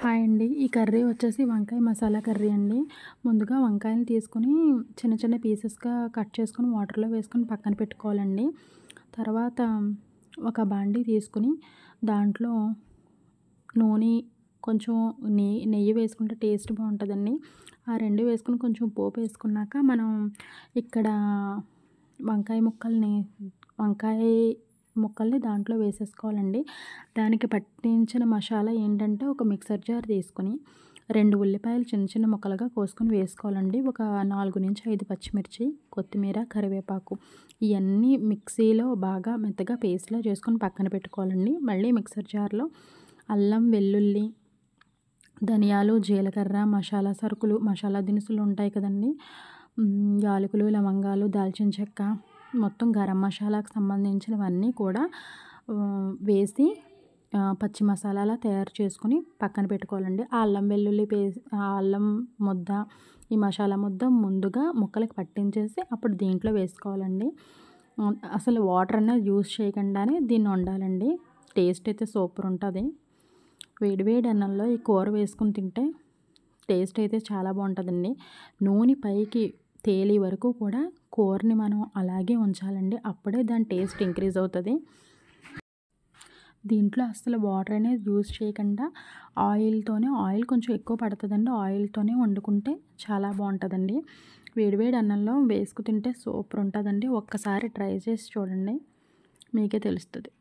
Hi అండి. ఈ curry వచ్చేసి వంకాయ మసాలా కర్రీ అండి. ముందుగా వంకాయలు తీసుకొని చిన్న చిన్న పీసెస్‌గా కట్ చేసుకొని వాటర్‌లో వేసుకొని పక్కన పెట్టుకోవాలండి. తర్వాత ఒక బాండీ తీసుకొని దాంట్లో నూనె, కొంచెం నెయ్యి వేసుకుంటే టేస్ట్ బావుంటదండి. ఆ 2 వేసుకొని కొంచెం పోపేసుకున్నాక మనం ఇక్కడ వంకాయ ముక్కల్ని వంకాయ ముక్కల్ని దాంట్లో వేసేసుకోవాలండి. దానికి పట్టించిన మసాలా ఏంటంటే ఒక మిక్సర్ జార్ తీసుకొని 2 ఉల్లిపాయలు చిన్న చిన్న ముక్కలుగా కోసుకొని వేసుకోవాలండి. ఒక 4-5 పచ్చిమిర్చి, కొత్తిమీర, కరివేపాకు ఇయన్నీ మిక్సీలో బాగా మెత్తగా పేస్ట్‌లా చేసుకొని పక్కన పెట్టుకోవాలండి. మళ్ళీ మిక్సర్ జార్‌లో అల్లం, వెల్లుల్లి, ధనియాలు, జీలకర్ర, మసాలా సరుకులు, మసాలా దినుసులు ఉంటాయి కదండీ! యాలకులు, లవంగాలు, దాల్చిన చెక్క, మొత్తం గరం మసాలాకు సంబంధించినవన్నీ కూడా వేసి పచ్చి మసాలాలా తయారు చేసుకొని పక్కన పెట్టుకోవాలండి. ఆ అల్లం వెల్లుల్లి ఆ అల్లం ముద్ద, ఈ మసాలా ముద్ద ముందుగా ముక్కలకి పట్టించేసి అప్పుడు దీంట్లో వేసుకోవాలండి. అసలు వాటర్ అనేది యూజ్ చేయకుండానే దీన్ని వండాలండి. టేస్ట్ అయితే సూపర్ ఉంటది. వేడి వేడి అన్నంలో ఈ కూర వేసుకొని తింటే టేస్ట్ అయితే చాలా బావుంటదండి. నూనె పైకి తేలే వరకు కూడా కూరని మనం అలాగే ఉంచాలండి. అప్పుడే దాని టేస్ట్ ఇంక్రీజ్ అవుతది. దీంట్లో అస్సలు వాటర్ అనేది యూజ్ చేయకుండా ఆయిల్ కొంచెం ఎక్కువ పడతదండి. ఆయిల్‌తోనే వండుకుంటే చాలా బావుంటదండి. వేడి వేడి అన్నంలో వేసుకు తింటే సూపర్ ఉంటదండి. ఒక్కసారి ట్రై చేసి చూడండి. మీకే తెలుస్తది.